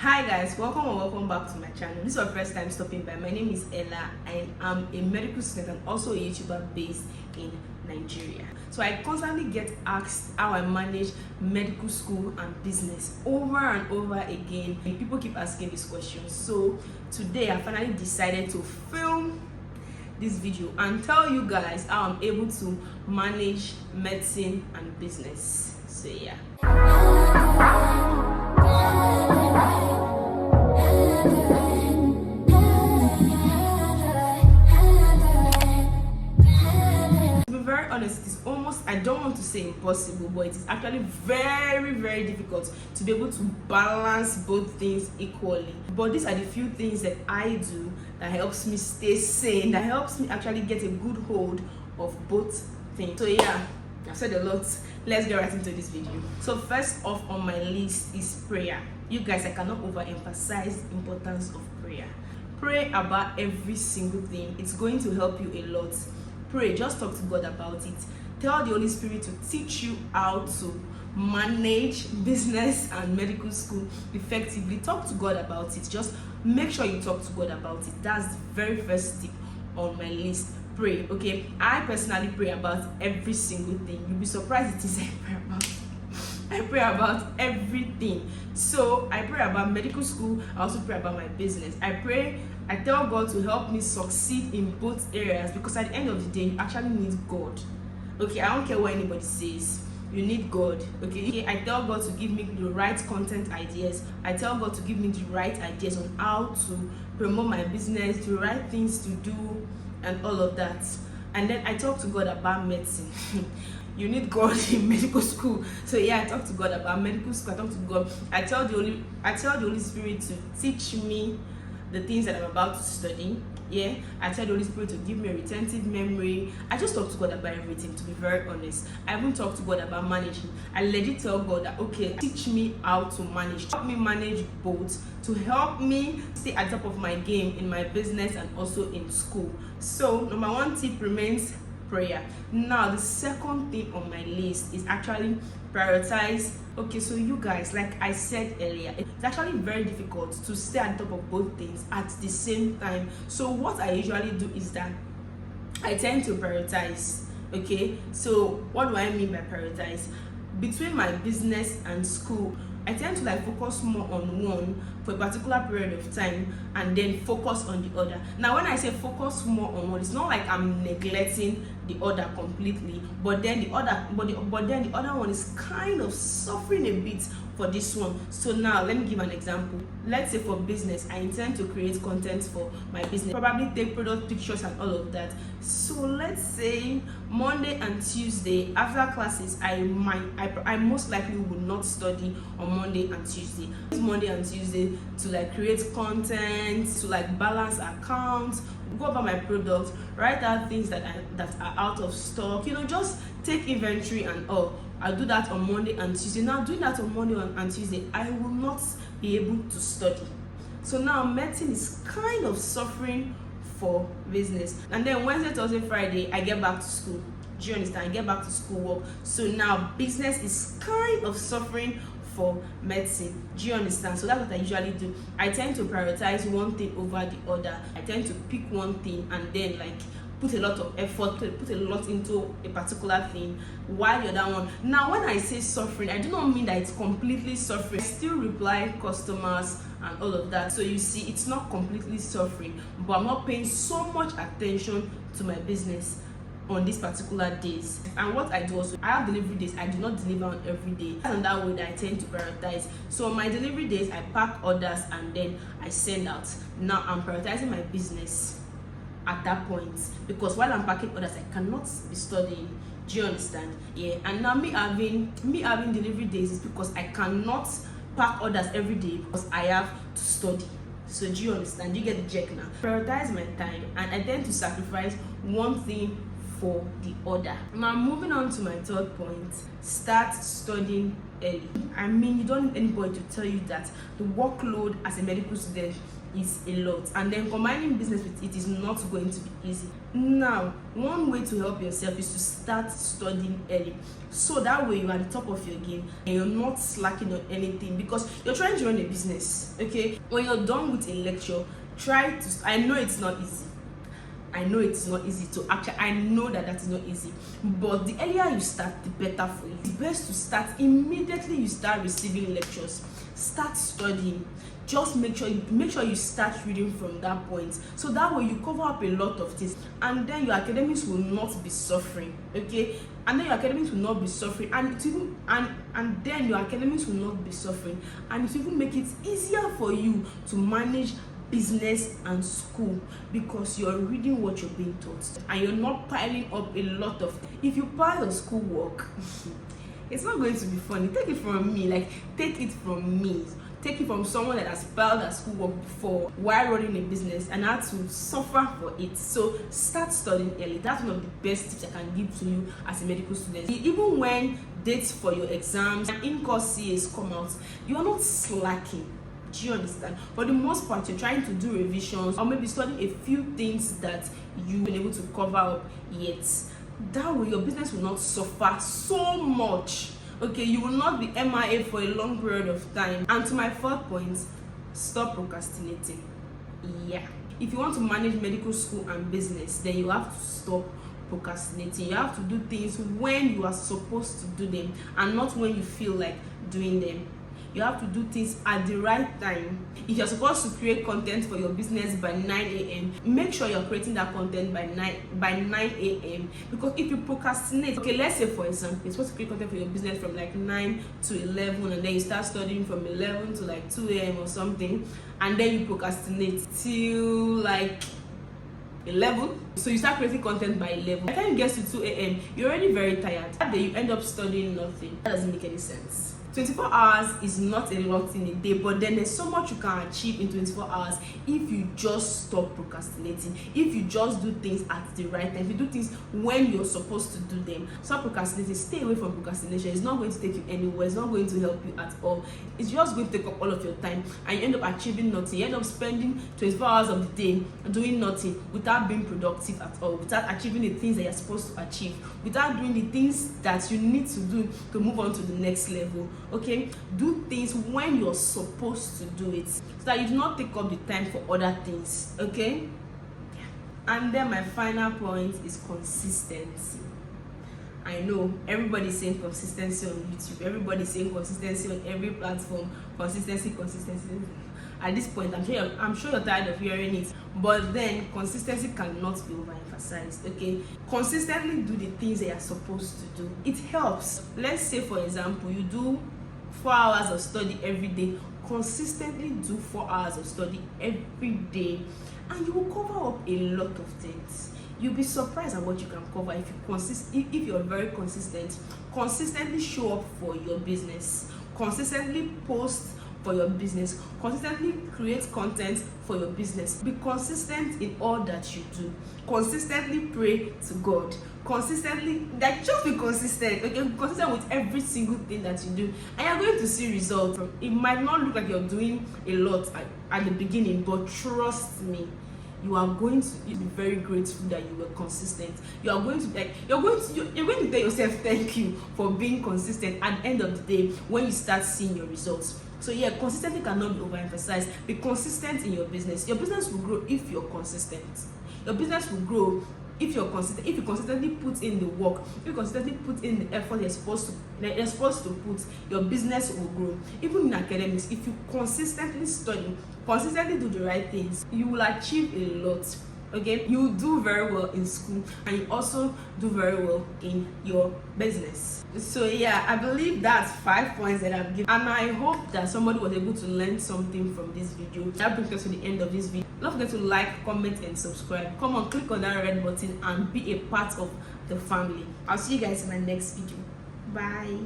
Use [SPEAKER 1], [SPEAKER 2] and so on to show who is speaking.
[SPEAKER 1] Hi guys, welcome and welcome back to my channel. This is your first time stopping by. My name is Ella and I'm a medical student and also a YouTuber based in Nigeria. So I constantly get asked how I manage medical school and business over and over again. And people keep asking these questions. So today I finally decided to film this video and tell you guys how I'm able to manage medicine and business. So yeah. To be very honest, it is almost, I don't want to say impossible, but it is actually very difficult to be able to balance both things equally. But these are the few things that I do that helps me stay sane, that helps me actually get a good hold of both things. So yeah, I've said a lot. Let's get right into this video. So first off on my list is prayer. You guys, I cannot overemphasize the importance of prayer. Pray about every single thing. It's going to help you a lot. Pray, just talk to God about it. Tell the Holy Spirit to teach you how to manage business and medical school effectively. Talk to God about it. Just make sure you talk to God about it. That's the very first tip on my list. Pray, okay? I personally pray about every single thing. You'll be surprised it is I pray about everything. So I pray about medical school. I also pray about my business. I tell God to help me succeed in both areas, because at the end of the day, you actually need God. Okay, I don't care what anybody says. You need God. Okay, I tell God to give me the right content ideas. I tell God to give me the right ideas on how to promote my business, the right things to do, and all of that. And then I talk to God about medicine. You need God in medical school. So yeah, I talk to God about medical school. I talk to God. I tell the Holy Spirit to teach me the things that I'm about to study. Yeah, I tell the Holy Spirit to give me a retentive memory. I just talk to God about everything, to be very honest. I even talk to God about managing. I legit tell God that, okay, teach me how to manage. Help me manage both, to help me stay at the top of my game in my business and also in school. So number one tip remains prayer. Now the second thing on my list is actually prioritize. Okay, so you guys, like I said earlier, it's actually very difficult to stay at the top of both things at the same time. So what I usually do is that I tend to prioritize. Okay, so what do I mean by prioritize? Between my business and school, I tend to focus more on one for a particular period of time and then focus on the other. Now when I say focus more on one, it's not like I'm neglecting the other completely, but then the other one is kind of suffering a bit for this one. So now let me give an example. Let's say for business, I intend to create content for my business, probably take product pictures and all of that. So let's say Monday and Tuesday after classes, I most likely would not study on Monday and Tuesday. Use Monday and Tuesday to create content, to balance accounts, go over my products, write out things that are out of stock, just take inventory and all. I'll do that on Monday and Tuesday. Now doing that on Monday and Tuesday, I will not be able to study. So now medicine is kind of suffering for business. And then Wednesday, Thursday, Friday, I get back to school. Do you understand? I get back to school work. So now business is kind of suffering for medicine. Do you understand? So that's what I usually do. I tend to prioritize one thing over the other. I tend to pick one thing and then put a lot of effort, put a lot into a particular thing, while the other one. Now when I say suffering, I do not mean that it's completely suffering. I still reply customers and all of that. So you see, it's not completely suffering, but I'm not paying so much attention to my business on these particular days. And what I do also, I have delivery days. I do not deliver on every day, and that way that I tend to prioritize. So on my delivery days, I pack orders and then I send out. Now I'm prioritizing my business at that point, because while I'm packing orders, I cannot be studying. Do you understand? Yeah. And now me having delivery days is because I cannot pack orders every day because I have to study. So do you understand? You get the check now. Prioritize my time, and I tend to sacrifice one thing for the other. Now moving on to my third point, start studying early. I mean, you don't need anybody to tell you that the workload as a medical student is a lot, and then combining business with it is not going to be easy. Now, one way to help yourself is to start studying early, so that way you're at the top of your game and you're not slacking on anything, because you're trying to run a business. Okay, when you're done with a lecture, try to, I know it's not easy to actually, I know that is not easy, but the earlier you start, the better for you. It's best to start immediately you start receiving lectures. Start studying. Just make sure you start reading from that point, so that way you cover up a lot of things, and then your academics will not be suffering. Okay, and then your academics will not be suffering, and it even and then your academics will not be suffering, and it will even make it easier for you to manage business and school, because you're reading what you're being taught and you're not piling up a lot of things. If you pile your school work, it's not going to be funny. Take it from me, take it from someone that has piled their schoolwork before while running a business and had to suffer for it. So start studying early. That's one of the best tips I can give to you as a medical student. Even when dates for your exams and in-course CAs come out, you are not slacking. Do you understand? For the most part, you're trying to do revisions or maybe studying a few things that you've been able to cover up yet. That way your business will not suffer so much. Okay, you will not be MIA for a long period of time. And to my fourth point, stop procrastinating. Yeah, if you want to manage medical school and business, then you have to stop procrastinating. You have to do things when you are supposed to do them and not when you feel like doing them. You have to do things at the right time. If you're supposed to create content for your business by 9 a.m., make sure you're creating that content by 9 a.m. Because if you procrastinate, okay, let's say for example, you're supposed to create content for your business from 9 to 11, and then you start studying from 11 to 2 a.m. or something, and then you procrastinate till 11. So you start creating content by 11. By the time you get to 2 a.m., you're already very tired. That day you end up studying nothing. That doesn't make any sense. 24 hours is not a lot in a day, but then there's so much you can achieve in 24 hours if you just stop procrastinating, if you just do things at the right time, if you do things when you're supposed to do them. Stop procrastinating. Stay away from procrastination. It's not going to take you anywhere. It's not going to help you at all. It's just going to take up all of your time, and you end up achieving nothing. You end up spending 24 hours of the day doing nothing without being productive at all, without achieving the things that you're supposed to achieve, without doing the things that you need to do to move on to the next level. Okay, do things when you're supposed to do it, so that you do not take up the time for other things. Okay, and then my final point is consistency. I know everybody's saying consistency on YouTube, everybody's saying consistency on every platform. Consistency. At this point, I'm sure you're tired of hearing it, but then consistency cannot be overemphasized. Okay, consistently do the things that you're supposed to do. It helps. Let's say for example, you do 4 hours of study every day. Consistently do 4 hours of study every day, and you will cover up a lot of things. You'll be surprised at what you can cover if you're very consistent. Consistently show up for your business. Consistently post for your business. Consistently create content for your business. Be consistent in all that you do. Consistently pray to God. Consistently, just be consistent. Okay, be consistent with every single thing that you do, and you're going to see results. It might not look like you're doing a lot at the beginning, but trust me, you are going to be very grateful that you were consistent. You're going to tell yourself thank you for being consistent at the end of the day when you start seeing your results. So yeah, consistency cannot be overemphasized. Be consistent in your business. Your business will grow if you're consistent. Your business will grow if you're consistent. If you consistently put in the work, if you consistently put in the effort you're supposed to put, your business will grow. Even in academics, if you consistently study, consistently do the right things, you will achieve a lot. Okay, you do very well in school, and you also do very well in your business. So yeah, I believe that's 5 points that I've given, and I hope that somebody was able to learn something from this video. That brings us to the end of this video. Don't forget to like, comment, and subscribe. Come on, click on that red button and be a part of the family. I'll see you guys in my next video. Bye.